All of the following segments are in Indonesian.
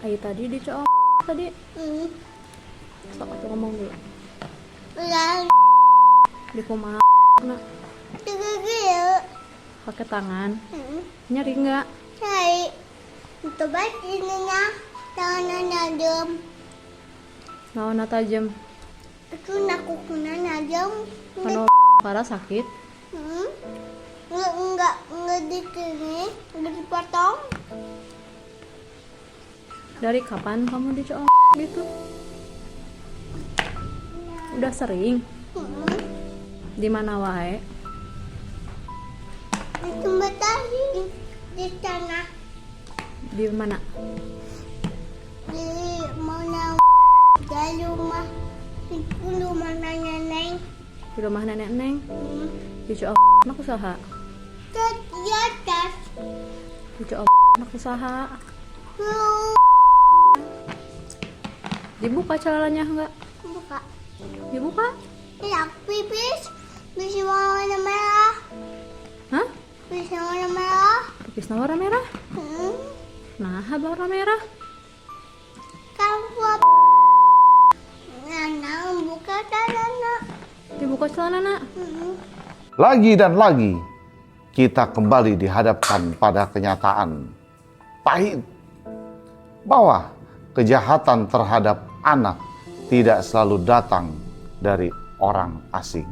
Ayo tadi dicoba tadi. Sok atuh ngomong dulu. Di kumaha nak? Pakai tangan. Nyeri enggak? Coba ininya tangan najam. Naon tajam? Itu nakukuna najam. Kalau parah sakit? Enggak di sini, enggak dipotong. Dari kapan kamu dicoba gitu? Udah sering? Di mana wae? Di tempat tadi, di sana, Di mana? di mana di rumah, di rumah nenek. Di rumah nenek Neng. Dicoba anak usaha. Di atas. Dicoba anak usaha. Dibuka celananya enggak? Buka. Dibuka? Ya, pipis. Bisa warna merah. Hah? Bisa warna merah. Pipisna warna merah? Nah, warna merah. Kamu Nana buka celana. Dibuka celana nak. Lagi dan lagi kita kembali dihadapkan pada kenyataan pahit bahwa kejahatan terhadap anak tidak selalu datang dari orang asing.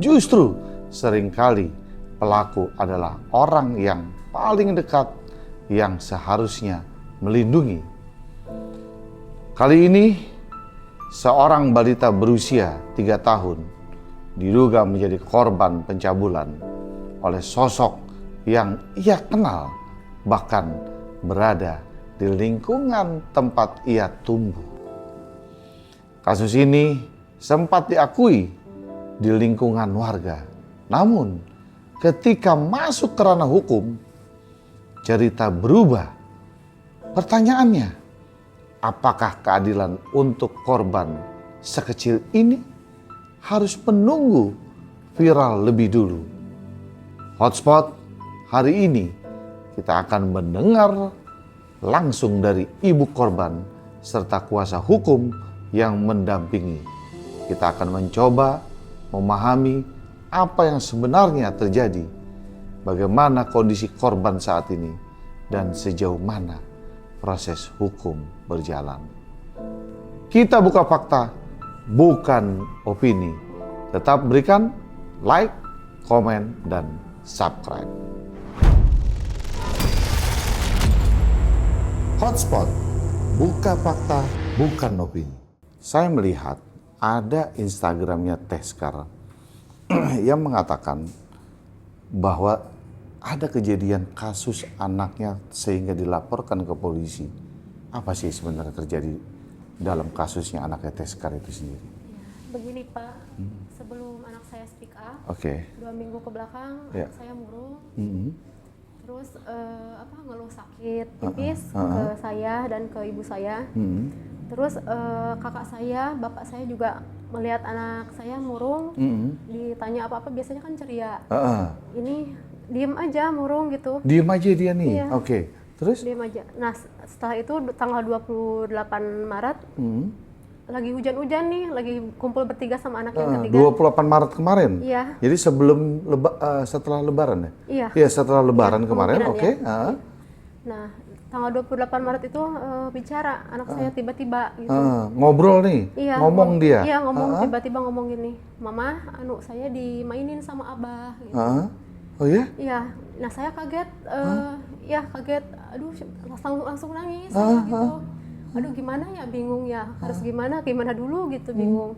Justru seringkali pelaku adalah orang yang paling dekat yang seharusnya melindungi. Kali ini seorang balita berusia 3 tahun diduga menjadi korban pencabulan oleh sosok yang ia kenal, bahkan berada di lingkungan tempat ia tumbuh. Kasus ini sempat diakui di lingkungan warga. Namun, ketika masuk ke ranah hukum, cerita berubah. Pertanyaannya, apakah keadilan untuk korban sekecil ini harus menunggu viral lebih dulu? Hotspot hari ini kita akan mendengar langsung dari ibu korban serta kuasa hukum yang mendampingi. Kita akan mencoba memahami apa yang sebenarnya terjadi, bagaimana kondisi korban saat ini, dan sejauh mana proses hukum berjalan. Kita buka fakta, bukan opini. Tetap berikan like, komen, dan subscribe. Hotspot, buka fakta, bukan opini. Saya melihat ada Instagramnya Teskar yang mengatakan bahwa ada kejadian kasus anaknya sehingga dilaporkan ke polisi. Apa sih sebenarnya terjadi dalam kasusnya anaknya Teskar itu sendiri? Begini Pak, sebelum anak saya speak up, 2 minggu ke belakang Ya. anak saya murung, terus ngeluh sakit pipis ke saya dan ke ibu saya. Terus kakak saya, bapak saya juga melihat anak saya murung, ditanya apa-apa biasanya kan ceria. Ini diem aja murung gitu. Diem aja dia nih, Iya. Oke. Terus? Diem aja. Nah setelah itu tanggal 28 Maret, lagi hujan-hujan nih, lagi kumpul bertiga sama anak yang ketiga. 28 Maret kemarin? Iya. Jadi setelah Lebaran ya? Iya. Iya, setelah Lebaran Iya, kemarin, kemungkinan oke. ya. Nah, tanggal 28 Maret itu bicara anak saya tiba-tiba gitu. Ngobrol nih, Iya, ngomong dia? Iya, tiba-tiba ngomong gini, Mama, saya dimainin sama Abah gitu. Oh ya? Iya, nah saya kaget, kaget, aduh langsung nangis gitu. Aduh gimana ya, bingung ya, harus gimana dulu gitu, bingung.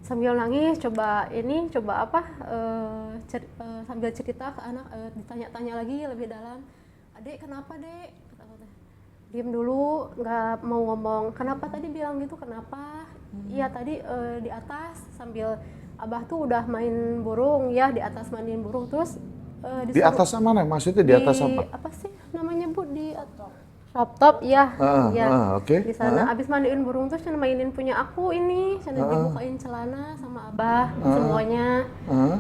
Sambil nangis, coba sambil cerita ke anak, ditanya-tanya lagi lebih dalam. Adek kenapa dek? Diam dulu, nggak mau ngomong. Kenapa tadi bilang gitu? Kenapa? Iya tadi di atas sambil Abah tuh udah main burung ya, di atas mandiin burung terus. Di atas mana? Maksudnya di atas apa? Apa sih namanya Bu, di rooftop ya. Oke. Di sana abis mandiin burung terus mainin punya aku ini, dibukain celana sama Abah semuanya.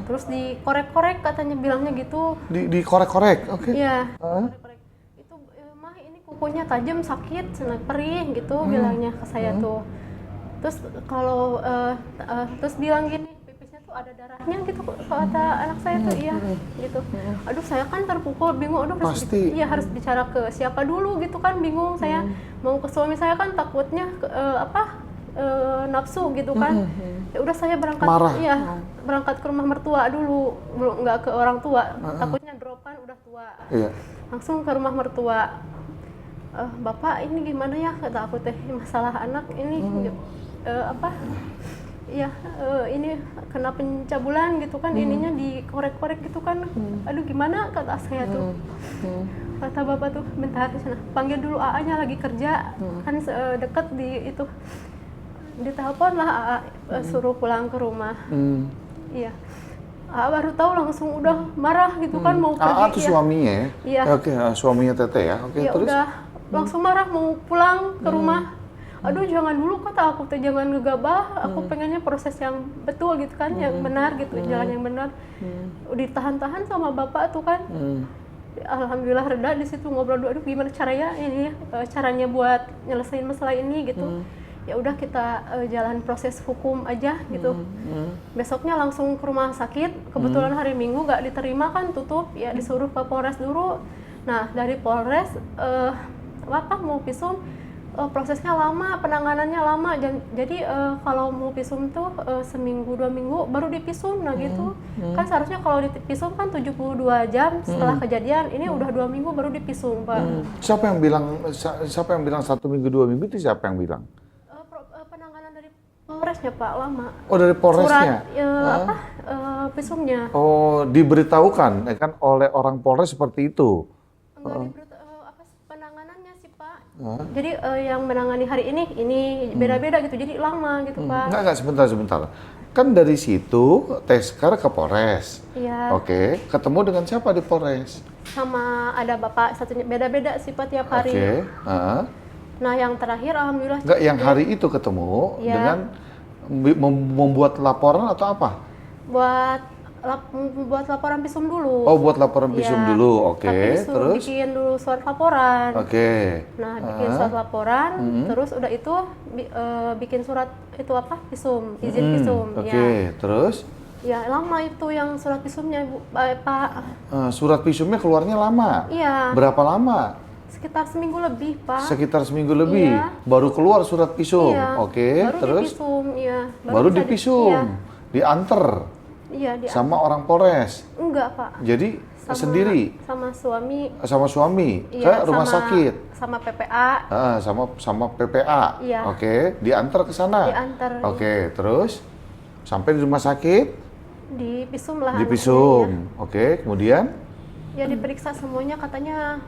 Terus dikorek-korek katanya bilangnya gitu. Dikorek-korek, oke. Iya. Korek-korek. Itu mah ini kukunya tajam, sakit, perih gitu bilangnya ke saya tuh. Terus kalau terus bilang gini, pipisnya tuh ada darahnya gitu kata anak saya tuh, iya gitu. Aduh saya kan terpukul, bingung, aduh Pasti. harus bicara ke siapa dulu gitu kan, bingung saya. Mau ke suami saya kan takutnya nafsu gitu kan. Ya udah saya berangkat, Marah. iya berangkat ke rumah mertua dulu, belum nggak ke orang tua, takutnya drop kan udah tua. Iya. Langsung ke rumah mertua. Bapak ini gimana ya, kata aku teh, masalah anak ini ya ini kena pencabulan gitu kan, ininya dikorek-korek gitu kan. Aduh gimana, kata saya tuh. Kata bapak tuh, bentar sana, panggil dulu AA-nya lagi kerja, kan deket di itu. Ditelepon lah AA, suruh pulang ke rumah. Iya. AA baru tahu langsung udah marah gitu kan, mau pergi. AA tuh suaminya ya? Iya. Oke, suaminya Teteh ya. Oke, Ya terus? udah langsung marah mau pulang ke rumah. Aduh jangan dulu, kata aku teh, jangan gegabah. Aku pengennya proses yang betul gitu kan, yang benar gitu, jalan yang benar. Udah ditahan-tahan sama bapak tuh kan. Alhamdulillah reda di situ, ngobrol dulu, aduh gimana caranya ini caranya buat nyelesain masalah ini gitu. Ya udah kita jalan proses hukum aja gitu. Besoknya langsung ke rumah sakit, kebetulan hari Minggu nggak diterima kan, tutup, ya disuruh ke Polres dulu. Nah dari Polres mau visum, prosesnya lama, penanganannya lama. Jadi kalau mau visum tuh seminggu 2 minggu baru divisum. Nah gitu kan, seharusnya kalau divisum kan 72 jam setelah kejadian, ini udah 2 minggu baru divisum, Pak. Siapa yang bilang 1 minggu 2 minggu itu, siapa yang bilang? Penanganan dari Polresnya, Pak, lama. Oh, dari Polresnya? Surat visumnya. Oh, diberitahukan kan oleh orang Polres seperti itu? Enggak penanganannya sih, Pak. Jadi yang menangani hari ini beda-beda gitu, jadi lama gitu, Pak. Enggak, sebentar. Kan dari situ Teskar ke Polres. Iya. Oke, ketemu dengan siapa di Polres? Sama ada bapak satunya, beda-beda sih, Pak, tiap hari. Oke. Nah yang terakhir alhamdulillah. Enggak, yang hari itu ketemu dengan membuat laporan atau apa? Buat laporan visum dulu. Oh, buat laporan visum Iya. dulu, oke. Tapi disuruh Terus? bikin dulu surat laporan. Oke. Nah, bikin surat laporan, terus udah itu bikin surat itu visum, izin visum. Oke, terus? Ya lama itu yang surat visumnya, Pak. Surat visumnya keluarnya lama? Iya. Berapa lama? Sekitar seminggu lebih, Pak. Sekitar seminggu lebih? Iya. Baru keluar surat visum? Iya. Oke, Baru terus? divisum, iya. Baru bisa divisum? Iya. Diantar? Iya, Sama orang Polres? Enggak, Pak. Jadi sendiri? Sama suami. Sama suami? Iya, Ke rumah sakit? Sama PPA. Sama PPA? Iya. Oke, diantar ke sana? Diantar. Oke, terus? Sampai di rumah sakit? Divisum lah. Divisum? Oke, kemudian? Ya diperiksa semuanya, katanya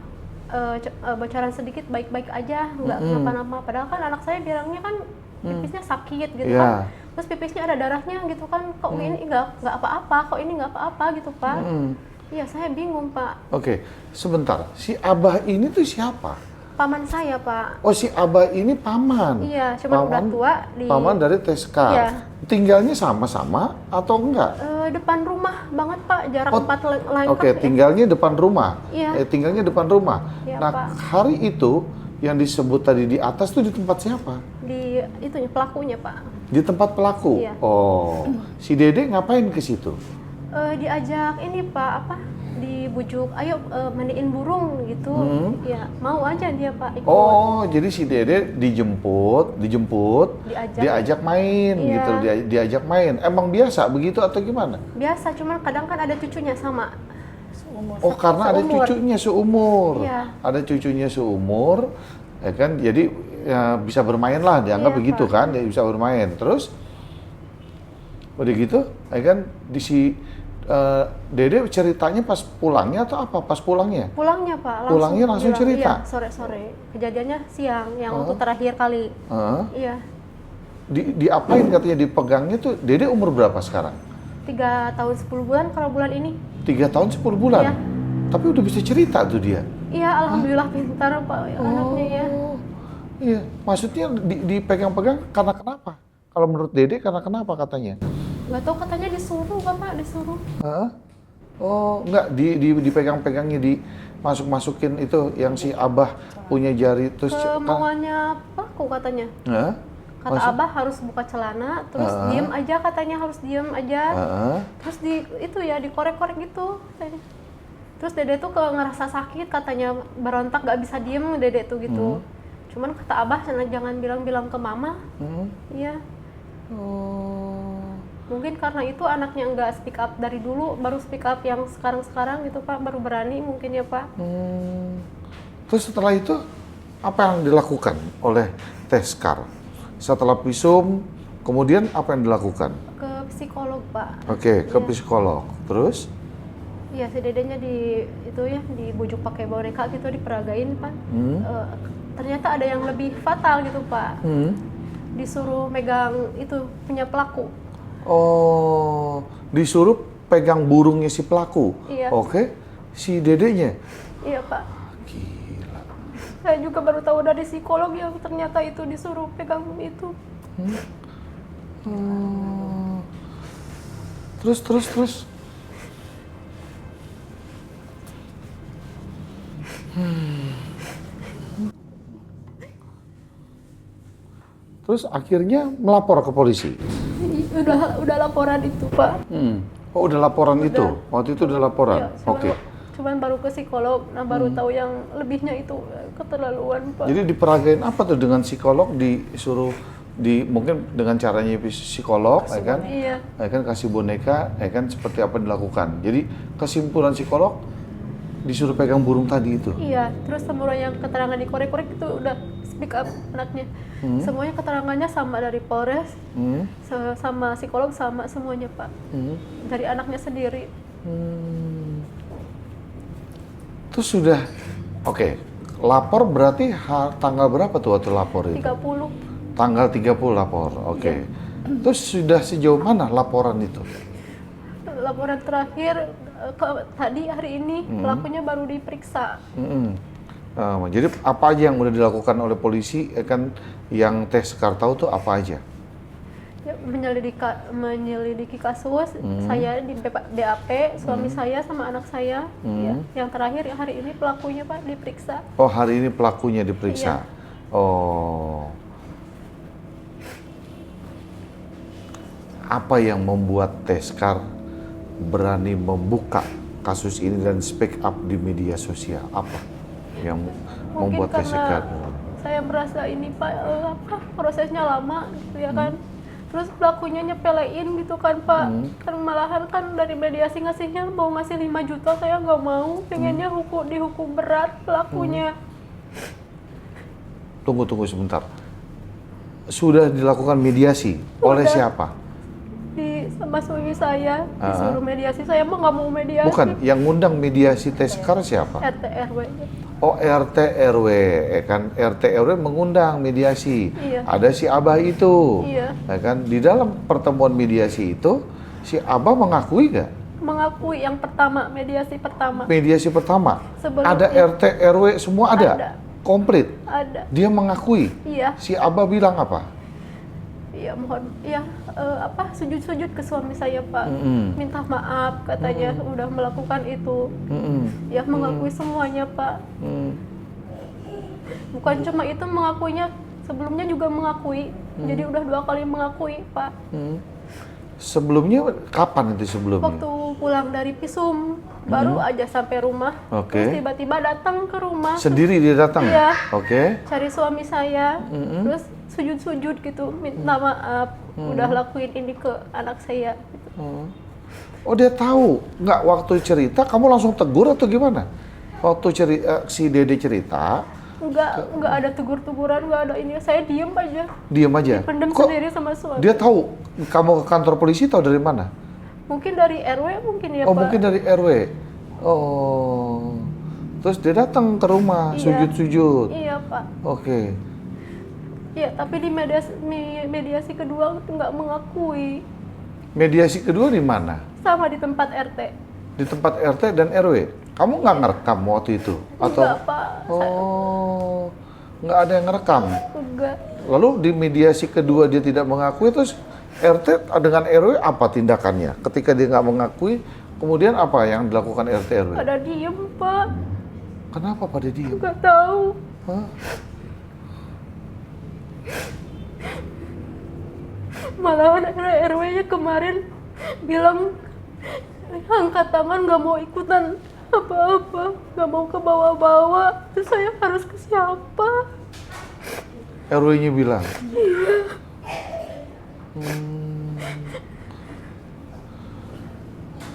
bocoran sedikit, baik-baik aja, nggak kenapa-napa. Padahal kan anak saya bilangnya kan pipisnya sakit gitu Iya. kan. Terus pipisnya ada darahnya gitu kan, kok ini nggak apa-apa, kok ini nggak apa-apa gitu, Pak. Iya, saya bingung, Pak. Oke, sebentar. Si Abah ini tuh siapa? Paman saya, Pak. Oh, si Abah ini paman? Iya, cuman udah tua. Paman dari Teskar? Iya. Tinggalnya sama-sama atau enggak? Depan rumah banget, Pak, jarak 4 langkah. Oke, tinggalnya depan rumah? Iya. Tinggalnya depan rumah? Iya, Nah, Pak. hari itu yang disebut tadi di atas tuh di tempat siapa? Di itunya, pelakunya, Pak. Di tempat pelaku? Iya. Oh, si Dede ngapain ke situ? Diajak ini, Pak, dibujuk, ayo mandiin burung gitu. Ya, mau aja dia, Pak, ikut. Oh, jadi si Dede dijemput, diajak main Iya. gitu, diajak main. Emang biasa begitu atau gimana? Biasa, cuman kadang kan ada cucunya sama. Oh, karena ada Seumur. cucunya seumur. Iya. Ada cucunya seumur, ya kan? Jadi ya, bisa bermain lah, dianggap Iya, begitu Pak. kan? Dia bisa bermain. Terus udah gitu, ya kan? Dede ceritanya pas pulangnya atau apa? Pas pulangnya? Pulangnya, Pak, langsung. Pulangnya langsung bilang, cerita? Iya, sore-sore. Kejadiannya siang, yang waktu terakhir kali. Iya. Diapain katanya, dipegangnya tuh? Dede umur berapa sekarang? 3 tahun 10 bulan kalau bulan ini. 3 tahun 10 bulan? Iya. Tapi udah bisa cerita tuh dia? Iya, alhamdulillah pintar, Pak, anaknya ya. Iya, maksudnya dipegang-pegang karena kenapa? Kalau menurut Dede karena kenapa katanya? Nggak tahu, katanya disuruh, Bapak, disuruh. Hah? Oh, enggak dipegang-pegangnya, dimasuk-masukin itu yang si Abah punya jari terus Kemauannya paku katanya. Hah? Kata Abah harus buka celana, terus diem aja katanya, harus diem aja. Terus itu ya dikorek-korek gitu katanya. Terus Dede tuh ngerasa sakit katanya, berontak gak bisa diem Dede tuh gitu. Cuman kata Abah jangan bilang-bilang ke Mama. Iya. Mungkin karena itu anaknya nggak speak up dari dulu, baru speak up yang sekarang-sekarang gitu Pak, baru berani mungkin ya Pak. Terus setelah itu apa yang dilakukan oleh Teskar? Setelah visum, kemudian apa yang dilakukan? Ke psikolog Pak. Oke, ke psikolog. Terus? Iya, si dedenya dibujuk pakai boneka gitu, diperagain Pak. Ternyata ada yang lebih fatal gitu Pak. Disuruh megang itu punya pelaku. Oh, disuruh pegang burungnya si pelaku. Iya. Oke, si dedenya. Iya Pak. Gila. Saya juga baru tahu dari psikolog yang ternyata itu disuruh pegang itu. Terus. Terus akhirnya melapor ke polisi. Udah laporan itu Pak. Oh, udah laporan itu. Waktu itu udah laporan. Ya, Oke. Cuman baru ke psikolog, nah baru tahu yang lebihnya itu keterlaluan Pak. Jadi diperagain apa tuh dengan psikolog, disuruh mungkin dengan caranya psikolog, ya kan? Iya. Ya kan, kasih boneka, ya kan, seperti apa dilakukan. Jadi kesimpulan psikolog disuruh pegang burung tadi itu. Iya, terus semua yang keterangan dikorek-korek itu udah speak up anaknya. Semuanya keterangannya sama dari Polres, sama psikolog, sama semuanya Pak. Dari anaknya sendiri. Terus sudah, oke, lapor berarti tanggal berapa tuh waktu lapor itu? 30. Tanggal 30 lapor, oke. Terus sudah sejauh mana laporan itu? Laporan terakhir tadi hari ini pelakunya baru diperiksa. Jadi apa aja yang udah dilakukan oleh polisi, ya kan, yang Teskar tahu tuh apa aja? Ya, menyelidiki kasus, saya di BAP, suami saya sama anak saya. Ya. Yang terakhir hari ini pelakunya Pak diperiksa. Oh, hari ini pelakunya diperiksa. Iya. Oh. Apa yang membuat Teskar berani membuka kasus ini dan speak up di media sosial? Apa yang membuat Teskar? Saya merasa ini Pak, prosesnya lama gitu ya kan. Terus pelakunya nyepelein gitu kan Pak. Kan malahan kan dari mediasi ngasihnya mau ngasih 5 juta, saya nggak mau. Pengennya dihukum berat pelakunya. Tunggu sebentar. Sudah dilakukan mediasi oleh siapa? Sama suami saya disuruh mediasi, saya mah nggak mau mediasi. Bukan, yang ngundang mediasi Teskar siapa? RT RW. Oh, RT RW, kan RT RW mengundang mediasi. Iya. Ada si Abah itu, Iya. ya kan? Di dalam pertemuan mediasi itu, si Abah mengakui gak? Mengakui yang pertama, mediasi pertama. Mediasi pertama. Sebelumnya- Ada RT RW semua ada? Ada. Komplit. Ada. Dia mengakui. Iya. Si Abah bilang apa? Iya, mohon sujud-sujud ke suami saya Pak, minta maaf katanya udah melakukan itu. Ya, mengakui semuanya Pak. Bukan cuma itu mengakuinya, sebelumnya juga mengakui. Jadi udah 2 kali mengakui Pak. Sebelumnya kapan itu sebelumnya? Waktu pulang dari visum, baru aja sampai rumah. Oke. Terus tiba-tiba datang ke rumah. Sendiri dia datang? Iya. Oke. Cari suami saya, terus sujud-sujud gitu, minta maaf, udah lakuin ini ke anak saya. Gitu. Oh, dia tahu? Nggak, waktu cerita kamu langsung tegur atau gimana? Waktu si Dede cerita, Nggak ada tegur-teguran, nggak ada ini, saya diem aja. diem aja. Dipendam Kok sendiri sama suami. dia tahu kamu ke kantor polisi, tahu dari mana? Mungkin dari RW mungkin ya Oh, Pak. mungkin dari RW. Oh. Terus dia datang ke rumah, Iya. sujud-sujud. Iya Pak. Oke. Iya, tapi di mediasi kedua nggak mengakui. Mediasi kedua di mana? Sama di tempat RT. Di tempat RT dan RW. Kamu nggak ngerekam waktu itu? Atau? Enggak Pak. Oh, nggak ada yang ngerekam. Enggak. Lalu di mediasi kedua dia tidak mengakui, terus RT dengan RW apa tindakannya? Ketika dia nggak mengakui, Kemudian apa yang dilakukan RT RW? Pada diem Pak, Kenapa pada diem? nggak tahu. Hah? Malahan RW-nya kemarin bilang angkat tangan, nggak mau ikutan apa-apa, nggak mau ke bawah-bawah. Terus saya harus ke siapa? RW-nya bilang.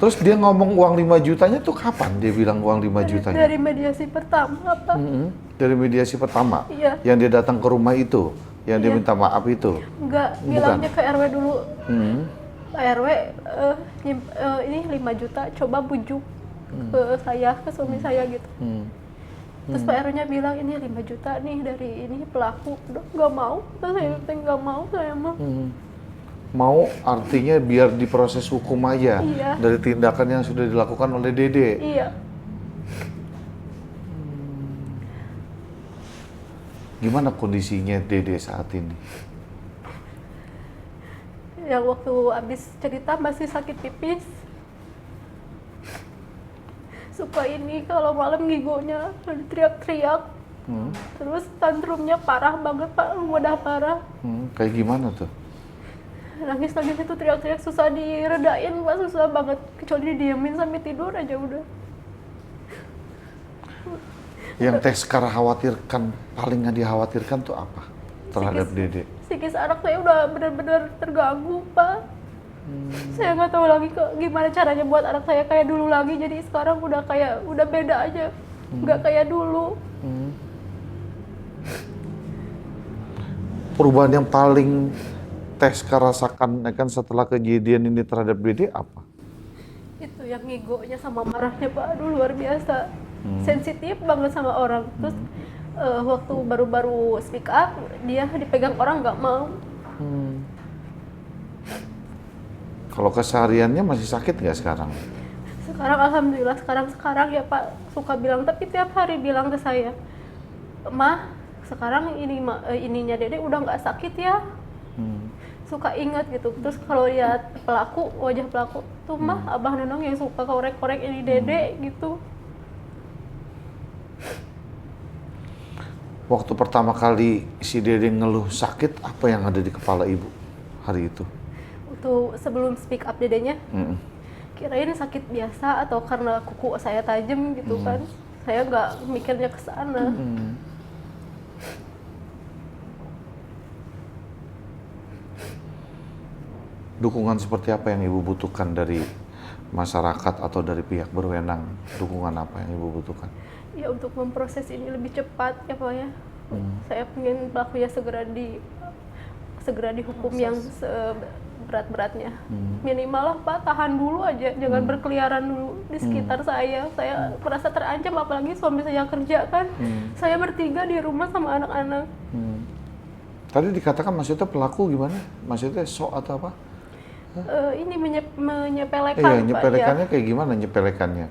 Terus dia ngomong uang 5 jutanya tuh kapan dia bilang uang 5 jutanya? Dari mediasi pertama Pak. Dari mediasi pertama? Iya. Yang dia datang ke rumah itu? Yang dia Iya. minta maaf itu? Enggak, bilangnya ke RW dulu. Hmm. Pak RW, ini 5 juta, coba bujuk ke saya, ke suami saya gitu. Terus Pak RW-nya bilang ini 5 juta nih dari ini pelaku. Udah nggak mau, saya nggak mau, saya mah. Mau artinya biar diproses hukum aja Iya. dari tindakan yang sudah dilakukan oleh Dede. Iya, Gimana kondisinya Dede saat ini? yang waktu habis cerita masih sakit pipis. Suka ini kalau malam ngigonya teriak-teriak. Terus tantrumnya parah banget Pak, udah parah. Kayak gimana tuh? Nangis-nangis itu teriak-teriak susah diredain Pak, susah banget. Kecuali didiemin sampai tidur aja udah. Yang Teskar khawatirkan, paling nggak dikhawatirkan tuh apa terhadap Dede? Psikis anak saya udah benar-benar terganggu Pak. Saya nggak tahu lagi gimana caranya buat anak saya kayak dulu lagi. Jadi sekarang udah beda aja, nggak kayak dulu. Perubahan yang paling Teskar rasakan kan setelah kejadian ini terhadap Dede apa? Itu yang ngigonya sama marahnya Pak, aduh luar biasa. Sensitif banget sama orang. Terus waktu baru-baru speak up, dia dipegang orang nggak mau. Kalau kesehariannya masih sakit nggak sekarang? Sekarang alhamdulillah sekarang ya Pak suka bilang, tapi tiap hari bilang ke saya, "Mah, sekarang ininya Dede udah nggak sakit ya." Suka ingat gitu. Terus kalau lihat wajah pelaku tuh Mah, Abah Nenong yang suka korek-korek ini Dede gitu. Waktu pertama kali si Dede ngeluh sakit, apa yang ada di kepala ibu hari itu? Waktu sebelum speak up Dedenya, kirain sakit biasa atau karena kuku saya tajam gitu kan. Saya nggak mikirnya ke sana. Dukungan seperti apa yang ibu butuhkan dari masyarakat atau dari pihak berwenang? Dukungan apa yang ibu butuhkan? Ya untuk memproses ini lebih cepat ya Pak ya. Saya pengen pelakunya segera dihukum yang seberat-beratnya. Minimal lah Pak, tahan dulu aja, jangan berkeliaran dulu di sekitar saya. Saya merasa terancam, apalagi suami saya kerja kan. Saya bertiga di rumah sama anak-anak. Tadi dikatakan maksudnya pelaku gimana? Maksudnya sok atau apa? Ini menyepelekan Iya, Pak, nyepelekannya ya. kayak gimana nyepelekannya?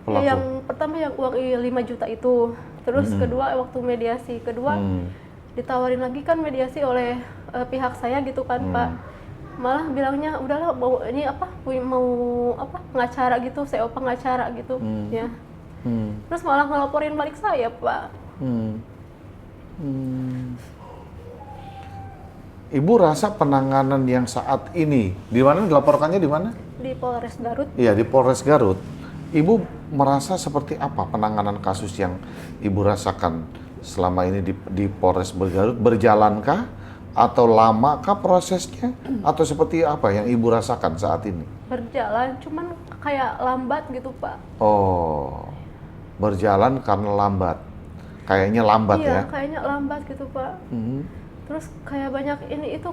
Pelaku. Ya, yang pertama yang uang 5 juta itu, terus kedua waktu mediasi, kedua ditawarin lagi kan mediasi oleh pihak saya gitu kan Pak. Malah bilangnya udahlah mau pengacara gitu, CEO pengacara gitu ya. Terus malah ngelaporin balik saya Pak. Ibu rasa penanganan yang saat ini, di mana dilaporkannya di mana? Di Polres Garut. Iya, di Polres Garut. Ibu merasa seperti apa penanganan kasus yang Ibu rasakan selama ini di Polres Garut? Berjalankah? Atau lamakah prosesnya? Atau seperti apa yang Ibu rasakan saat ini? Berjalan, cuman kayak lambat gitu Pak. Oh, berjalan karena lambat. Kayaknya lambat Iya, ya? kayaknya lambat gitu Pak. Terus kayak banyak ini itu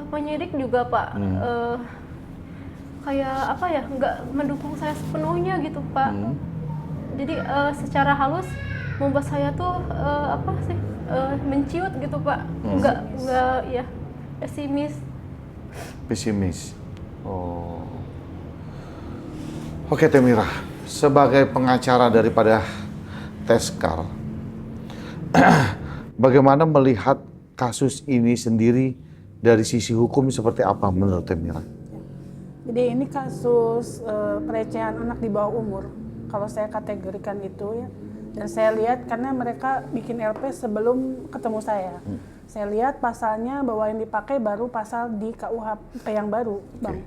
penyidik juga Pak. Kayak apa ya, nggak mendukung saya sepenuhnya gitu Pak. Jadi secara halus membuat saya tuh menciut gitu Pak. Nggak ya, pesimis. Pesimis. Oh. Oke Temira, sebagai pengacara daripada Teskar, bagaimana melihat kasus ini sendiri dari sisi hukum seperti apa menurut Temira? Jadi ini kasus pelecehan anak di bawah umur. Kalau saya kategorikan itu ya. Dan saya lihat karena mereka bikin LP sebelum ketemu saya. Saya lihat pasalnya bahwa yang dipakai baru pasal di KUHP yang baru, Bang.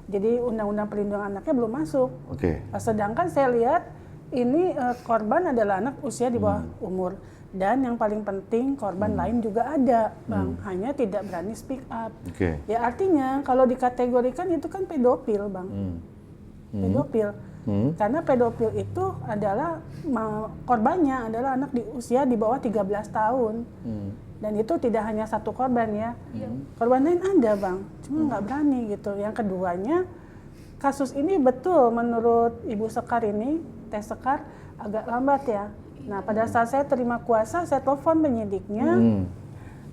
Jadi Undang-Undang Perlindungan Anaknya belum masuk. Sedangkan saya lihat ini korban adalah anak usia di bawah umur. Dan yang paling penting korban lain juga ada, Bang. Hanya tidak berani speak up. Ya artinya kalau dikategorikan itu kan pedofil, Bang. Pedofil. Karena pedofil itu adalah korbannya adalah anak di usia di bawah 13 tahun. Dan itu tidak hanya satu korban ya. Korban lain ada, Bang. Cuma nggak berani gitu. Yang keduanya, kasus ini betul menurut Ibu Sekar ini, Teh Sekar, agak lambat ya. Nah, pada saat saya terima kuasa, saya telepon penyidiknya,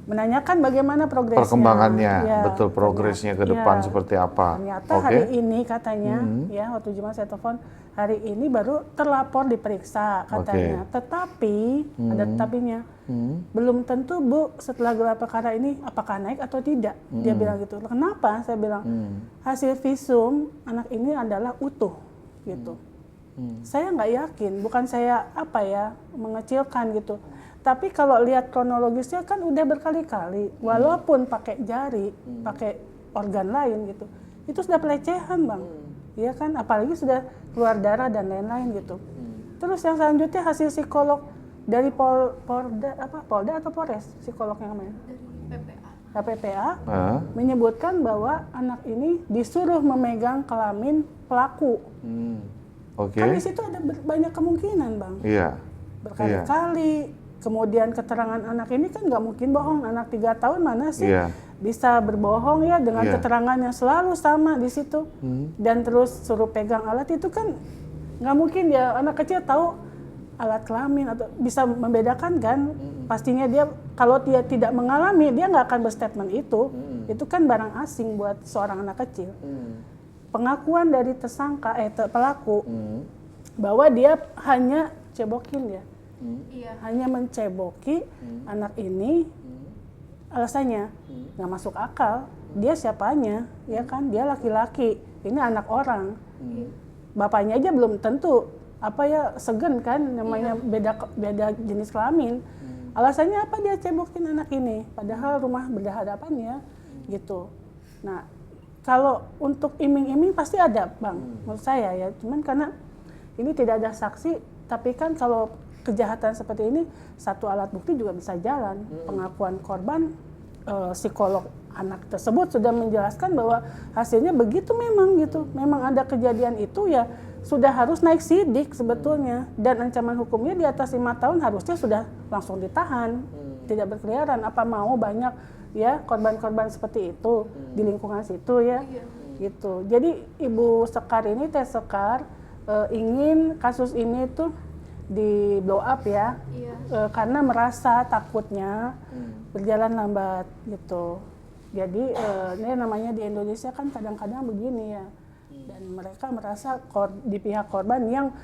menanyakan bagaimana progresnya. Perkembangannya, ya, betul progresnya ke depan seperti apa. Ternyata hari ini katanya, ya waktu Jumat saya telepon, hari ini baru terlapor diperiksa katanya. Tetapi, ada tetapinya, belum tentu Bu setelah gelar perkara ini apakah naik atau tidak. Dia bilang gitu. Kenapa? Saya bilang, hasil visum anak ini adalah utuh gitu. Saya nggak yakin, bukan saya mengecilkan gitu. Tapi kalau lihat kronologisnya kan udah berkali-kali, walaupun pakai jari, pakai organ lain gitu, itu sudah pelecehan, Bang. Iya kan, apalagi sudah keluar darah dan lain-lain gitu. Terus yang selanjutnya hasil psikolog dari Polda atau Polres, psikolog yang mana? Dari PPA menyebutkan bahwa anak ini disuruh memegang kelamin pelaku. Kan di situ ada banyak kemungkinan, Bang. Berkali-kali. Kemudian keterangan anak ini kan nggak mungkin bohong. Anak 3 tahun mana sih bisa berbohong ya dengan keterangan yang selalu sama di situ. Dan terus suruh pegang alat itu kan nggak mungkin ya anak kecil tahu alat kelamin atau bisa membedakan kan. Pastinya dia kalau dia tidak mengalami dia nggak akan berstatement itu. Itu kan barang asing buat seorang anak kecil. Pengakuan dari tersangka pelaku bahwa dia hanya cebokin ya. Hanya menceboki anak ini, alasannya nggak masuk akal. Dia siapanya, ya kan? Dia laki-laki, ini anak orang. Bapaknya aja belum tentu segen kan, namanya beda jenis kelamin. Alasannya apa dia cebokin anak ini? Padahal rumah berhadapan ya, gitu. Nah, kalau untuk iming-iming pasti ada, Bang, menurut saya ya. Cuman karena ini tidak ada saksi, tapi kan kalau kejahatan seperti ini, satu alat bukti juga bisa jalan. Pengakuan korban, psikolog anak tersebut sudah menjelaskan bahwa hasilnya begitu memang gitu. Memang ada kejadian itu ya sudah harus naik sidik sebetulnya. Dan ancaman hukumnya di atas 5 tahun harusnya sudah langsung ditahan. Tidak berkeliaran, apa mau banyak ya korban-korban seperti itu di lingkungan situ ya. Gitu. Jadi Ibu Sekar ini, Teh Sekar, ingin kasus ini tuh di blow up ya, karena merasa takutnya berjalan lambat gitu. Jadi ini namanya di Indonesia kan kadang-kadang begini ya, dan mereka merasa di pihak korban yang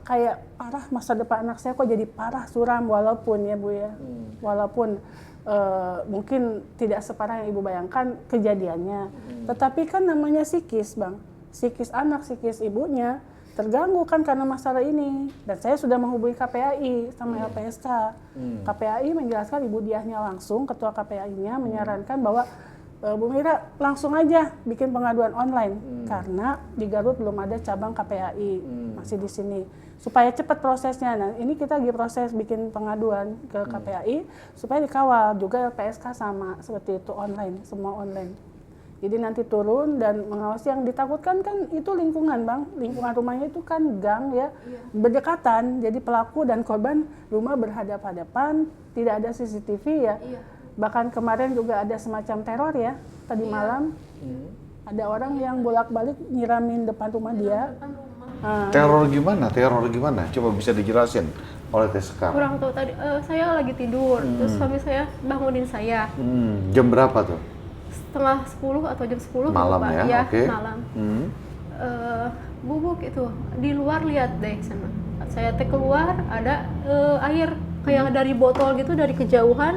kayak parah, masa depan anak saya kok jadi parah suram, walaupun ya Bu ya, walaupun mungkin tidak separah yang Ibu bayangkan kejadiannya, tetapi kan namanya psikis, Bang, psikis anak, psikis ibunya terganggu kan karena masalah ini. Dan saya sudah menghubungi KPAI sama LPSK. KPAI menjelaskan Ibu Diahnya langsung, ketua KPAI-nya menyarankan bahwa Bu Mira langsung aja bikin pengaduan online karena di Garut belum ada cabang KPAI, masih di sini. Supaya cepat prosesnya. Nah, ini kita lagi proses bikin pengaduan ke KPAI supaya dikawal juga LPSK sama seperti itu online, semua online. Jadi nanti turun dan mengawasi. Yang ditakutkan kan itu lingkungan, Bang. Lingkungan rumahnya itu kan gang ya, berdekatan. Jadi pelaku dan korban rumah berhadap-hadapan, tidak ada CCTV ya. Bahkan kemarin juga ada semacam teror ya, tadi malam. Ada orang yang bolak-balik nyiramin depan rumah dia. Teror gimana? Teror gimana? Coba bisa dijelasin oleh Teh Sekar. Kurang tahu tadi, saya lagi tidur, terus suami saya bangunin saya. Jam berapa tuh? Setengah 10 atau jam 10 malam Pak. ya, malam. Bubuk itu di luar, lihat deh sana. Saya keluar ada air kayak dari botol gitu dari kejauhan,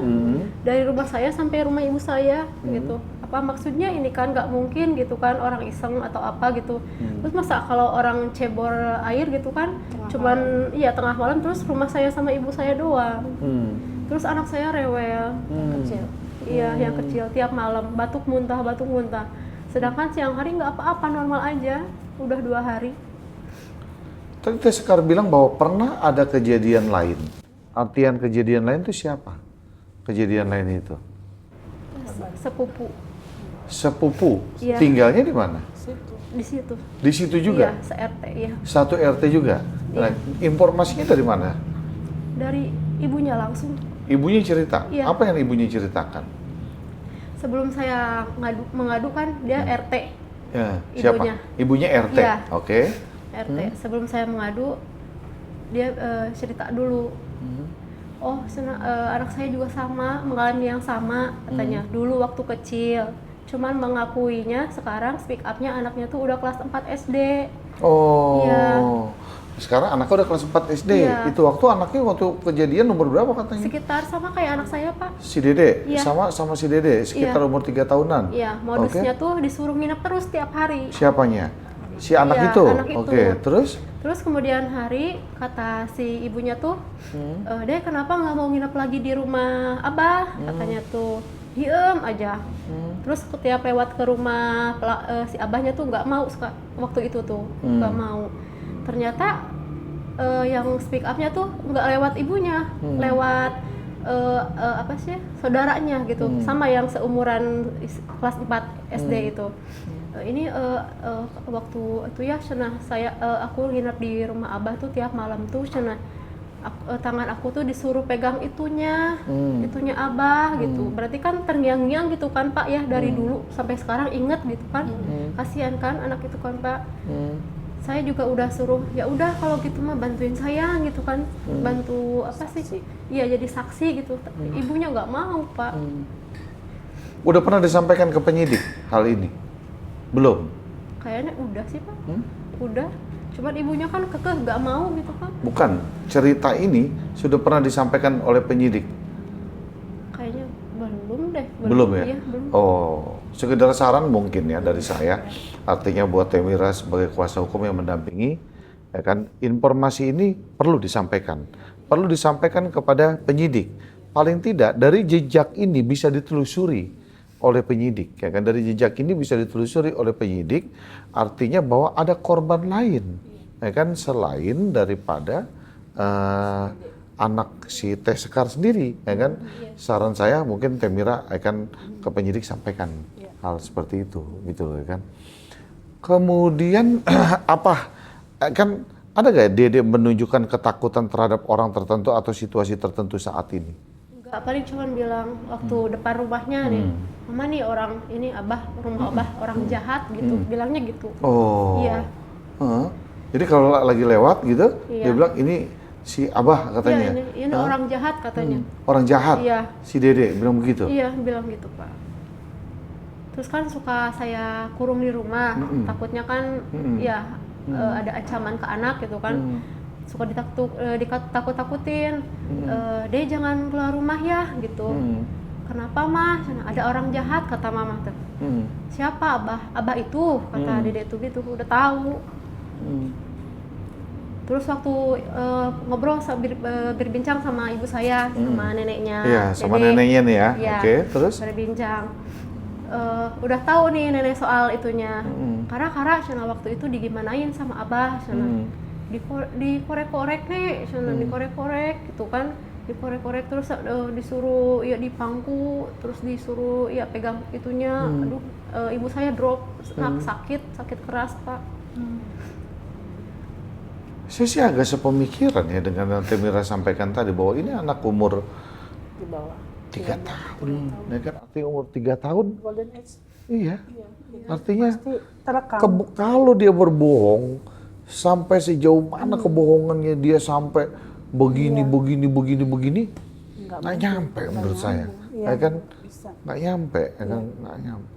dari rumah saya sampai rumah ibu saya gitu. apa maksudnya ini kan nggak mungkin gitu kan orang iseng atau apa gitu. Terus masa kalau orang cebor air gitu kan cuman iya tengah malam, terus rumah saya sama ibu saya doang. Terus anak saya rewel kecil, iya yang kecil tiap malam batuk muntah. Sedangkan siang hari nggak apa-apa, normal aja, udah 2 hari. Tadi Teh Sekar bilang bahwa pernah ada kejadian lain. Artian kejadian lain itu siapa? Kejadian lain itu? Sepupu. Iya. Tinggalnya di mana? Di situ. Di situ juga? Iya, se-RT, iya. Satu RT juga? Nah, informasinya dari mana? Dari ibunya langsung. Ibunya cerita? Iya. Apa yang ibunya ceritakan? Sebelum saya mengadu kan dia RT. Ya, siapa? Ibunya. Ibunya RT? Iya. Oke. RT. Sebelum saya mengadu, dia cerita dulu. Oh, anak saya juga sama, mengalami yang sama, katanya. Dulu waktu kecil. Cuman mengakuinya sekarang speak up-nya anaknya tuh udah kelas 4 SD. Oh. Iya. Sekarang anaknya udah kelas 4 SD. Iya. Itu waktu kejadian umur berapa katanya? Sekitar sama kayak anak saya, Pak. Si Dede? Iya. Sama si Dede, sekitar umur 3 tahunan? Iya, modusnya tuh disuruh nginep terus tiap hari. Siapanya? Si anak Iya, itu? anak itu. Oke, terus? Terus kemudian hari, kata si ibunya tuh, Dek kenapa nggak mau nginep lagi di rumah Abah? Katanya tuh, diem aja. Terus setiap lewat ke rumah si Abahnya tuh nggak mau, waktu itu tuh, nggak mau. Ternyata yang speak up-nya tuh nggak lewat ibunya, lewat apa sih, saudaranya gitu, sama yang seumuran kelas 4 SD itu. Ini waktu itu ya, aku nginep di rumah Abah tuh tiap malam tuh, tangan aku tuh disuruh pegang itunya Abah gitu. Berarti kan terngiang-ngiang gitu kan Pak ya, dari dulu sampai sekarang inget gitu kan. Kasihan kan anak itu kan Pak. Saya juga udah suruh, ya udah kalau gitu mah bantuin saya gitu kan, bantu apa sih? Iya jadi saksi gitu. Ibunya nggak mau Pak. Udah pernah disampaikan ke penyidik hal ini? Belum? Kayaknya udah sih Pak. Udah. Cuman ibunya kan kekeh nggak mau gitu kan. Bukan, cerita ini sudah pernah disampaikan oleh penyidik? Kayaknya belum deh. Belum ya? Iya, belum. Oh, sekedar saran mungkin ya dari saya. Artinya buat Temira sebagai kuasa hukum yang mendampingi, ya kan, informasi ini perlu disampaikan. Perlu disampaikan kepada penyidik. Paling tidak dari jejak ini bisa ditelusuri oleh penyidik, ya kan, dari jejak ini bisa ditelusuri oleh penyidik, artinya bahwa ada korban lain, ya kan, selain daripada anak si Teh Sekar sendiri, ya kan. Saran saya mungkin Temira akan ke penyidik sampaikan hal seperti itu, gitu ya kan. Kemudian apa, kan ada gak Dede menunjukkan ketakutan terhadap orang tertentu atau situasi tertentu saat ini? Enggak, paling cuman bilang waktu depan rumahnya nih, Mama nih orang ini rumah Abah orang jahat gitu, bilangnya gitu. Oh. Iya. Jadi kalau lagi lewat gitu, Iya. dia bilang ini si Abah katanya. Iya, ini orang jahat katanya. Orang jahat? Iya. Si Dede bilang begitu? Iya, bilang gitu Pak. Terus kan suka saya kurung di rumah, takutnya kan ya ada ancaman ke anak gitu kan. Suka ditakut-takutin, Dede jangan keluar rumah ya gitu. Kenapa Mah? Ada orang jahat kata Mama tuh. Siapa Abah itu? Kata Dede itu gitu, udah tahu. Terus waktu ngobrol berbincang sama ibu saya, sama neneknya. Iya, sama Dede. neneknya nih ya. Iya, Oke, terus? berbincang. Udah tahu nih nenek soal itunya. Karena waktu itu digimanain sama Abah, dikorek-korek nih, dikorek-korek gitu kan, dikorek-korek terus disuruh ya dipangku, terus disuruh ya pegang itunya. Aduh, ibu saya drop, sakit keras Pak. Saya sih agak sepemikiran ya dengan yang Temira sampaikan tadi bahwa ini anak umur Di bawah 3 tahun, ya kan, artinya umur 3 tahun. golden age. Iya. Artinya Pasti terekam. kalau dia berbohong, sampai sejauh mana kebohongannya dia sampai begini, nggak nyampe menurut saya. Ya kan, nggak nyampe, ya kan, nggak nyampe.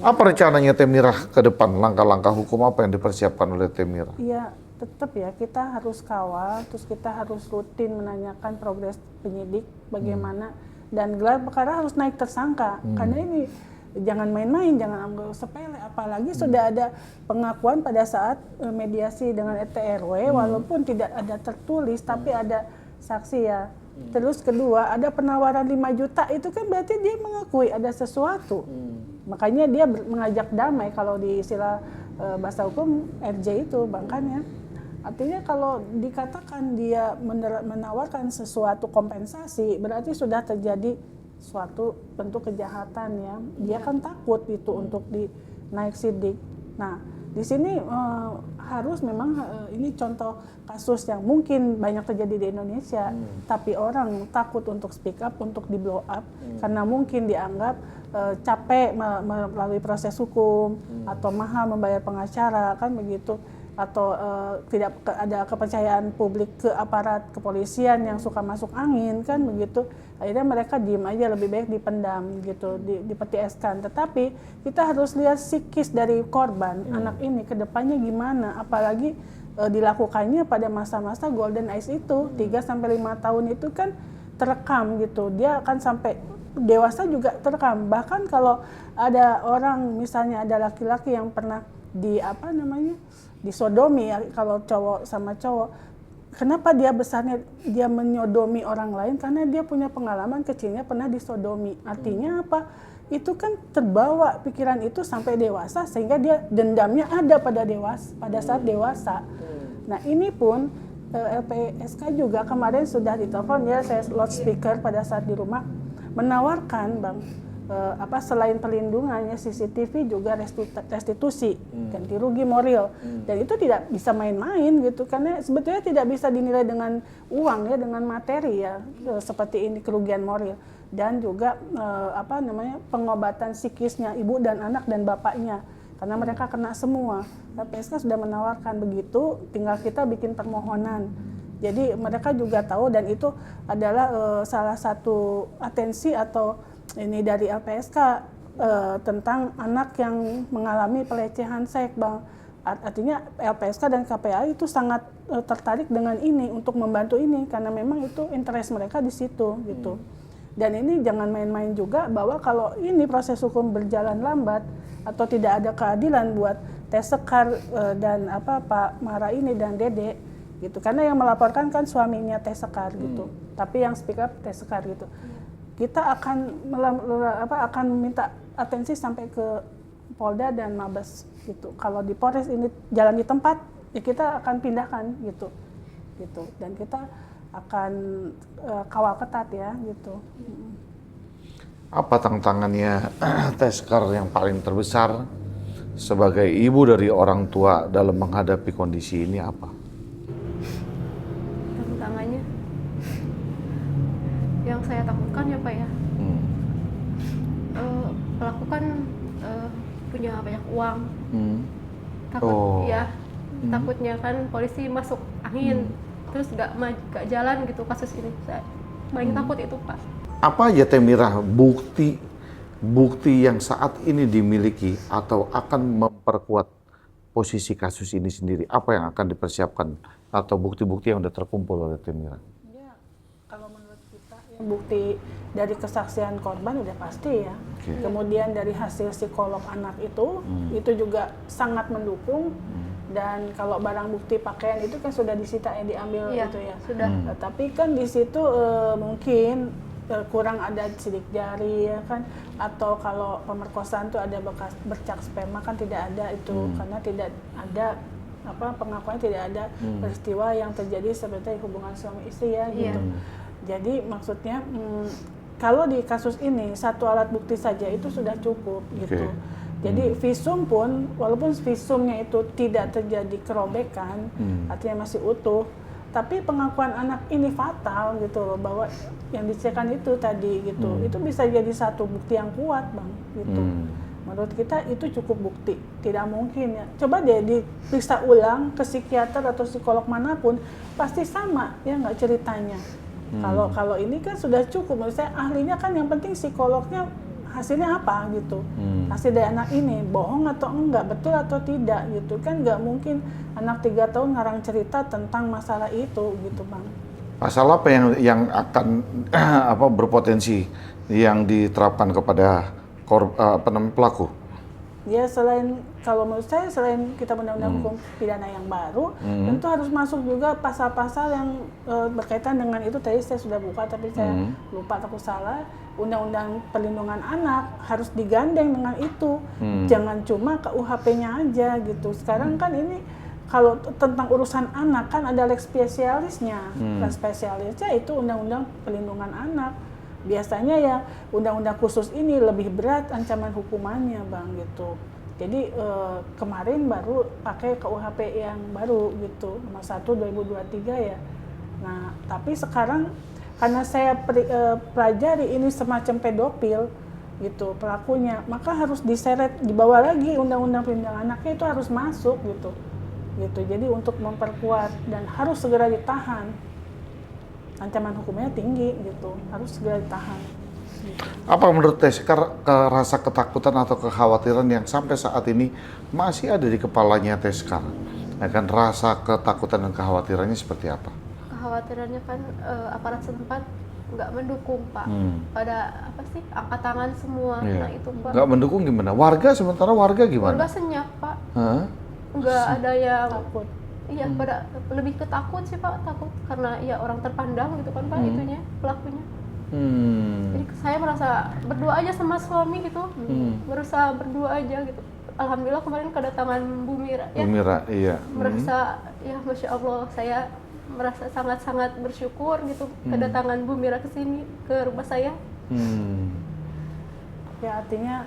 Apa rencananya Temira ke depan, langkah-langkah hukum apa yang dipersiapkan oleh Temira? Iya, tetap ya kita harus kawal, terus kita harus rutin menanyakan progres penyidik bagaimana, dan gelar perkara harus naik tersangka, karena ini jangan main-main, jangan anggap sepele. Apalagi sudah ada pengakuan pada saat mediasi dengan RT RW, walaupun tidak ada tertulis, tapi ada saksi ya. Terus kedua, ada penawaran 5 juta, itu kan berarti dia mengakui ada sesuatu. Makanya dia mengajak damai, kalau di istilah bahasa hukum RJ itu bangkannya. Artinya kalau dikatakan dia menawarkan sesuatu kompensasi, berarti sudah terjadi suatu bentuk kejahatan ya. Dia kan takut itu untuk naik sidik. Nah, di sini harus memang ini contoh kasus yang mungkin banyak terjadi di Indonesia, tapi orang takut untuk speak up, untuk di blow up, karena mungkin dianggap capek melalui proses hukum atau mahal membayar pengacara, kan begitu. Atau tidak ada kepercayaan publik ke aparat kepolisian yang suka masuk angin, kan begitu. Akhirnya mereka diem aja, lebih baik dipendam gitu, dipetieskan. Tetapi kita harus lihat psikis dari korban anak ini ke depannya gimana, apalagi dilakukannya pada masa-masa golden age itu, 3-5 tahun itu kan terekam gitu. Dia akan sampai dewasa juga terekam. Bahkan kalau ada orang, misalnya ada laki-laki yang pernah disodomi ya, kalau cowok sama cowok, kenapa dia besarnya dia menyodomi orang lain? Karena dia punya pengalaman kecilnya pernah disodomi. Artinya apa? Itu kan terbawa pikiran itu sampai dewasa, sehingga dia dendamnya ada pada saat dewasa. Nah, ini pun LPSK juga kemarin sudah ditelepon ya, saya loudspeaker pada saat di rumah, menawarkan Bang, selain perlindungannya CCTV juga restitusi, ganti rugi moral, dan itu tidak bisa main-main gitu, karena sebetulnya tidak bisa dinilai dengan uang ya, dengan materi ya, seperti ini kerugian moral, dan juga pengobatan psikisnya ibu dan anak dan bapaknya, karena mereka kena semua. LPSK sudah menawarkan begitu, tinggal kita bikin permohonan. Jadi mereka juga tahu, dan itu adalah salah satu atensi atau ini dari LPSK tentang anak yang mengalami pelecehan seks, Bang. Artinya LPSK dan KPAI itu sangat tertarik dengan ini, untuk membantu ini, karena memang itu interest mereka di situ gitu. Dan ini jangan main-main juga, bahwa kalau ini proses hukum berjalan lambat atau tidak ada keadilan buat Tesekar dan Pak Mara ini dan Dede gitu, karena yang melaporkan kan suaminya Tesekar gitu, tapi yang speak up Tesekar gitu. Kita akan minta atensi sampai ke Polda dan Mabes gitu. Kalau di Polres ini jalan di tempat, ya kita akan pindahkan gitu. Dan kita akan kawal ketat ya gitu. Apa tantangannya Tesekar yang paling terbesar sebagai ibu dari orang tua dalam menghadapi kondisi ini apa? Tantangannya yang saya takutkan ya Pak ya, pelaku kan punya banyak uang, takutnya kan polisi masuk angin, terus gak jalan gitu kasus ini. Saya paling takut itu Pak. Apa aja Temirah bukti yang saat ini dimiliki atau akan memperkuat posisi kasus ini sendiri? Apa yang akan dipersiapkan atau bukti-bukti yang sudah terkumpul oleh Temirah? Kalau menurut kita ya, bukti dari kesaksian korban udah pasti ya. Okay. Kemudian dari hasil psikolog anak itu juga sangat mendukung. Dan kalau barang bukti pakaian itu kan sudah disita ya, diambil gitu ya. Sudah. Tapi kan di situ mungkin kurang ada sidik jari ya kan, atau kalau pemerkosaan tuh ada bekas bercak sperma kan tidak ada itu, karena tidak ada pengakuan, tidak ada peristiwa yang terjadi seperti hubungan suami istri ya gitu. Jadi maksudnya kalau di kasus ini satu alat bukti saja itu sudah cukup gitu. Jadi visum pun, walaupun visumnya itu tidak terjadi kerobekan, artinya masih utuh, tapi pengakuan anak ini fatal gitu loh, bahwa yang dicekkan itu tadi gitu, itu bisa jadi satu bukti yang kuat Bang gitu. Menurut kita itu cukup bukti, tidak mungkin ya. Coba deh diperiksa ulang ke psikiater atau psikolog manapun, pasti sama ya nggak ceritanya. Kalau ini kan sudah cukup, menurut saya ahlinya kan yang penting psikolognya hasilnya apa gitu, hasil dari anak ini bohong atau enggak, betul atau tidak gitu kan. Nggak mungkin anak 3 tahun ngarang cerita tentang masalah itu gitu Bang. Pasal apa yang akan berpotensi yang diterapkan kepada pelaku? Dia selain, kalau menurut saya selain kita undang-undang hukum pidana yang baru, tentu harus masuk juga pasal-pasal yang berkaitan dengan itu. Tadi saya sudah buka tapi saya lupa atau salah. Undang-undang perlindungan anak harus digandeng dengan itu. Jangan cuma KUHP-nya aja gitu. Sekarang kan ini kalau tentang urusan anak kan ada lex spesialisnya. Lex spesialisnya itu undang-undang perlindungan anak. Biasanya ya undang-undang khusus ini lebih berat ancaman hukumannya, Bang, gitu. Jadi kemarin baru pakai KUHP yang baru gitu, nomor 1 2023 ya. Nah, tapi sekarang karena saya pelajari ini semacam pedofil gitu pelakunya, maka harus diseret, dibawa lagi undang-undang perlindungan anaknya itu harus masuk gitu. Jadi untuk memperkuat dan harus segera ditahan. Ancaman hukumnya tinggi gitu, harus segera ditahan. Gitu. Apa menurut Teskar rasa ketakutan atau kekhawatiran yang sampai saat ini masih ada di kepalanya Teskar? Akan rasa ketakutan dan kekhawatirannya seperti apa? Kekhawatirannya kan aparat setempat nggak mendukung, Pak. Pada apa sih, angkat tangan semua. Nah itu, Pak. Nggak mendukung gimana? Sementara warga gimana? Warga senyap, Pak. Nggak ada yang takut. Iya, pada lebih ketakut sih, Pak, takut karena ya orang terpandang gitu kan, Pak, itunya pelakunya. Jadi saya merasa berdua aja sama suami gitu, berusaha berdua aja gitu. Alhamdulillah kemarin kedatangan Bu Mira ya. Bu Mira, iya. Merasa ya Masya Allah, saya merasa sangat-sangat bersyukur gitu kedatangan Bu Mira ke sini, ke rumah saya. Ya artinya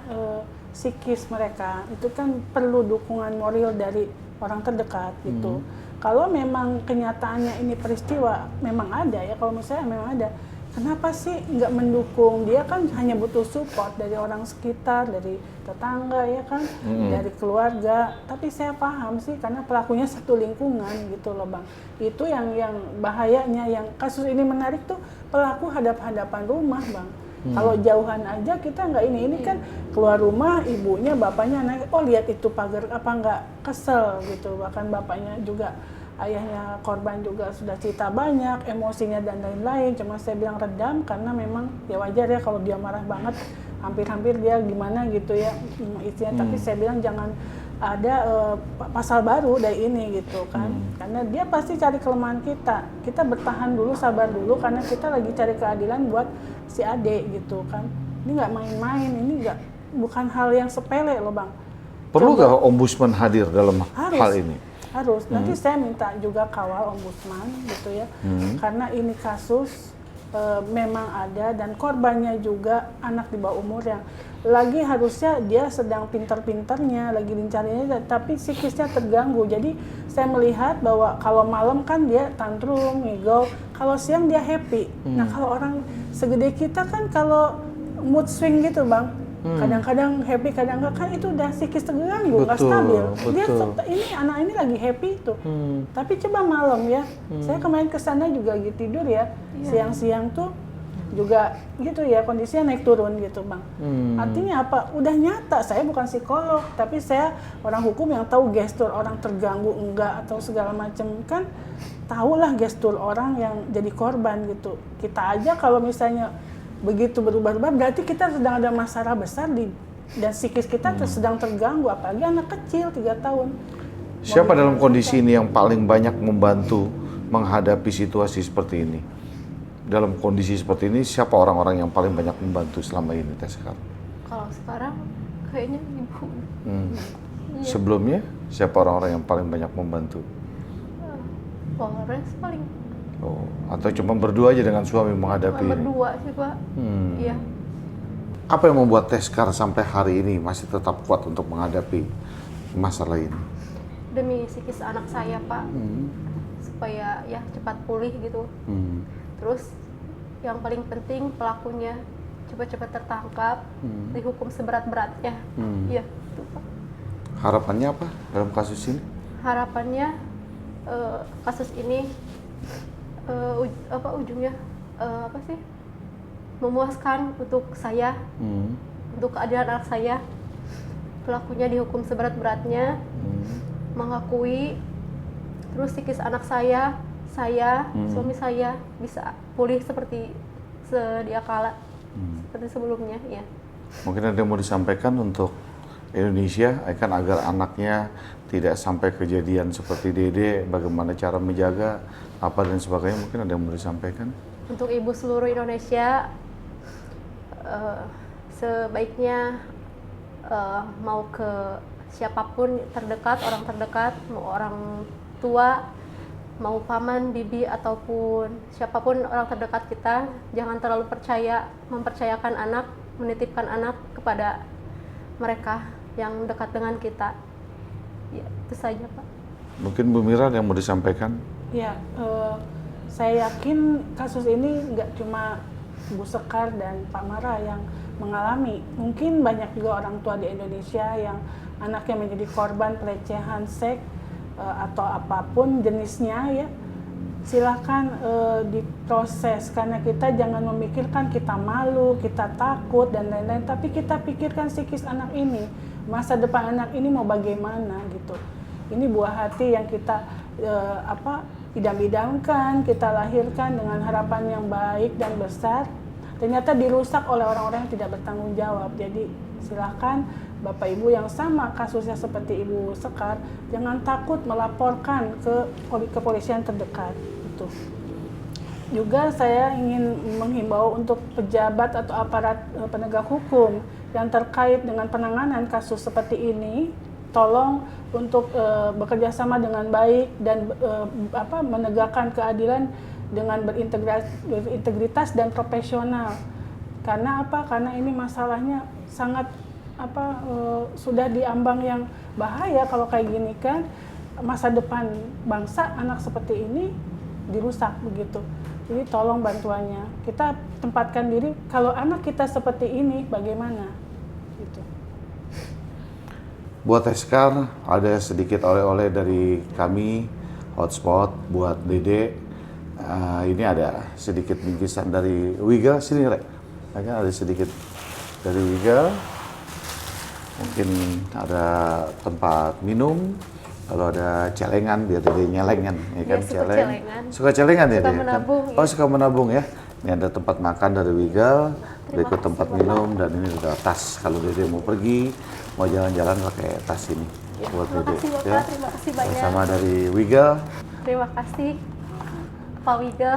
psikis mereka itu kan perlu dukungan moral dari orang terdekat gitu. Kalau memang kenyataannya ini peristiwa memang ada ya, kalau menurut saya memang ada. Kenapa sih nggak mendukung? Dia kan hanya butuh support dari orang sekitar, dari tetangga ya kan, dari keluarga. Tapi saya paham sih karena pelakunya satu lingkungan gitu loh, Bang. Itu yang bahayanya, yang kasus ini menarik tuh pelaku hadap-hadapan rumah, Bang. Kalau jauhan aja kita nggak ini kan keluar rumah, ibunya, bapaknya naik, oh lihat itu pagar, apa nggak kesel gitu. Bahkan bapaknya juga, ayahnya korban juga sudah cerita banyak, emosinya dan lain-lain. Cuma saya bilang redam karena memang ya wajar ya kalau dia marah banget, hampir-hampir dia gimana gitu ya isinya. Tapi saya bilang jangan ada pasal baru dari ini gitu kan, karena dia pasti cari kelemahan kita bertahan dulu, sabar dulu, karena kita lagi cari keadilan buat si adik gitu kan. Ini nggak main-main, ini bukan hal yang sepele loh, Bang. Perlu nggak ombudsman hadir dalam hal ini? Harus, nanti saya minta juga kawal ombudsman gitu ya, karena ini kasus memang ada dan korbannya juga anak di bawah umur yang lagi harusnya dia sedang pintar-pintarnya, lagi lincahnya, tapi psikisnya terganggu. Jadi saya melihat bahwa kalau malam kan dia tantrum, ngigau, kalau siang dia happy. Nah kalau orang segede kita kan kalau mood swing gitu, Bang, kadang-kadang happy, kadang enggak, kan itu udah psikis terganggu, nggak stabil. Dia ini anak ini lagi happy tuh, tapi coba malam ya. Saya kemarin kesana juga lagi tidur ya, siang-siang tuh juga gitu ya, kondisinya naik turun gitu, Bang. Artinya apa? Udah nyata, saya bukan psikolog, tapi saya orang hukum yang tahu gestur orang terganggu enggak atau segala macam kan, tahulah gestur orang yang jadi korban gitu. Kita aja kalau misalnya begitu berubah-ubah, berarti kita sedang ada masalah besar dan psikis kita sedang terganggu, apalagi anak kecil 3 tahun. Siapa dalam kondisi ini yang paling banyak membantu menghadapi situasi seperti ini? Dalam kondisi seperti ini, siapa orang-orang yang paling banyak membantu selama ini, Teskar? Kalau sekarang kayaknya ibu. Sebelumnya, siapa orang-orang yang paling banyak membantu? Polres paling. Oh, atau cuma berdua aja dengan suami menghadapi ini? Berdua sih, Pak. Iya. Apa yang membuat Teskar sampai hari ini masih tetap kuat untuk menghadapi masalah ini? Demi psikis anak saya, Pak. Supaya ya cepat pulih gitu. Terus yang paling penting pelakunya cepat-cepat tertangkap, dihukum seberat-beratnya. Iya, itu, Pak. Harapannya apa dalam kasus ini? Harapannya kasus ini ujungnya apa sih? Memuaskan untuk saya, untuk keadilan anak saya. Pelakunya dihukum seberat-beratnya, mengakui, terus psikis anak saya, suami saya bisa pulih seperti sedia kala, seperti sebelumnya, ya. Mungkin ada yang mau disampaikan untuk Indonesia, agar anaknya tidak sampai kejadian seperti Dede, bagaimana cara menjaga, apa dan sebagainya. Mungkin ada yang mau disampaikan? Untuk ibu seluruh Indonesia, sebaiknya mau ke siapapun terdekat, orang terdekat, mau orang tua, mau paman, bibi, ataupun siapapun orang terdekat kita, jangan terlalu mempercayakan anak, menitipkan anak kepada mereka yang dekat dengan kita. Ya, itu saja, Pak. Mungkin Bu Mira yang mau disampaikan? Ya, saya yakin kasus ini nggak cuma Bu Sekar dan Pak Mara yang mengalami. Mungkin banyak juga orang tua di Indonesia yang anaknya menjadi korban pelecehan seks atau apapun jenisnya ya. Silahkan diproses, karena kita jangan memikirkan kita malu, kita takut dan lain-lain, tapi kita pikirkan psikis anak ini, masa depan anak ini mau bagaimana gitu. Ini buah hati yang kita idam-idamkan, kita lahirkan dengan harapan yang baik dan besar, ternyata dirusak oleh orang-orang yang tidak bertanggung jawab. Jadi silahkan Bapak Ibu yang sama kasusnya seperti Ibu Sekar, jangan takut melaporkan ke kepolisian terdekat. Itu. Juga saya ingin menghimbau untuk pejabat atau aparat penegak hukum yang terkait dengan penanganan kasus seperti ini, tolong untuk bekerja sama dengan baik dan menegakkan keadilan dengan berintegritas dan profesional. Karena apa? Karena ini masalahnya sangat sudah diambang yang bahaya. Kalau kayak gini kan masa depan bangsa anak seperti ini dirusak begitu. Jadi tolong bantuannya. Kita tempatkan diri kalau anak kita seperti ini bagaimana gitu. Buat Teskar, ada sedikit oleh-oleh dari kami Hotspot buat Dede. Ini ada sedikit bingkisan dari Wiga. Sini Rek, ada sedikit dari Wiga. Mungkin ada tempat minum, kalau ada celengan biar Dede nyelengan, ya kan? Suka celengan. Suka celengan ya Suka Dede? menabung, Kan? Oh, suka menabung ya. Ini ada tempat makan dari Wiga, berikut tempat minum, dan ini ada tas kalau Dede mau pergi, mau jalan-jalan pakai tas ini Ya, buat terima Dede. kasih Bapak, Ya. terima kasih banyak. Sama dari Wiga. Terima kasih Pak Wiga.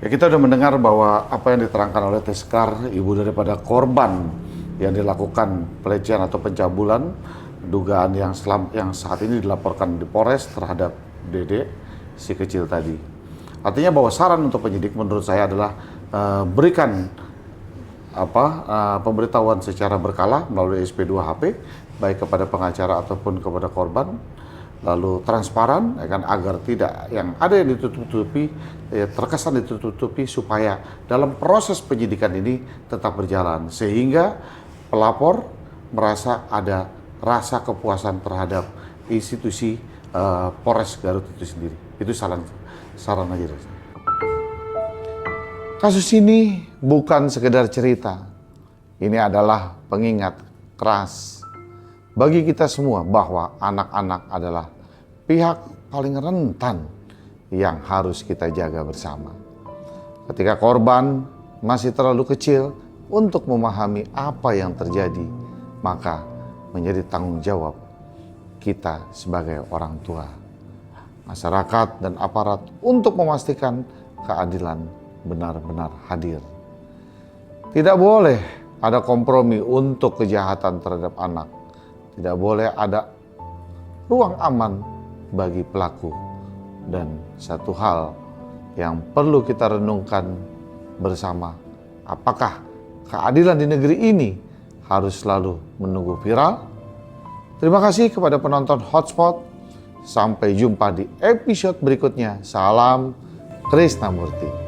Ya, kita sudah mendengar bahwa apa yang diterangkan oleh Teskar, ibu daripada korban yang dilakukan pelecehan atau pencabulan, dugaan yang saat ini dilaporkan di Polres terhadap Dede, si kecil tadi. Artinya bahwa saran untuk penyidik menurut saya adalah berikan pemberitahuan secara berkala melalui SP2HP, baik kepada pengacara ataupun kepada korban, lalu transparan, ya kan, agar tidak yang ada yang ditutup-tutupi, terkesan ditutup-tutupi, supaya dalam proses penyidikan ini tetap berjalan sehingga pelapor merasa ada rasa kepuasan terhadap institusi Polres Garut itu sendiri. Itu saran aja. Kasus ini bukan sekedar cerita. Ini adalah pengingat keras bagi kita semua bahwa anak-anak adalah pihak paling rentan yang harus kita jaga bersama. Ketika korban masih terlalu kecil untuk memahami apa yang terjadi, maka menjadi tanggung jawab kita sebagai orang tua, masyarakat dan aparat untuk memastikan keadilan benar-benar hadir. Tidak boleh ada kompromi untuk kejahatan terhadap anak. Tidak boleh ada ruang aman bagi pelaku. Dan satu hal yang perlu kita renungkan bersama, apakah keadilan di negeri ini harus selalu menunggu viral? Terima kasih kepada penonton Hotspot. Sampai jumpa di episode berikutnya. Salam Krisnamurti.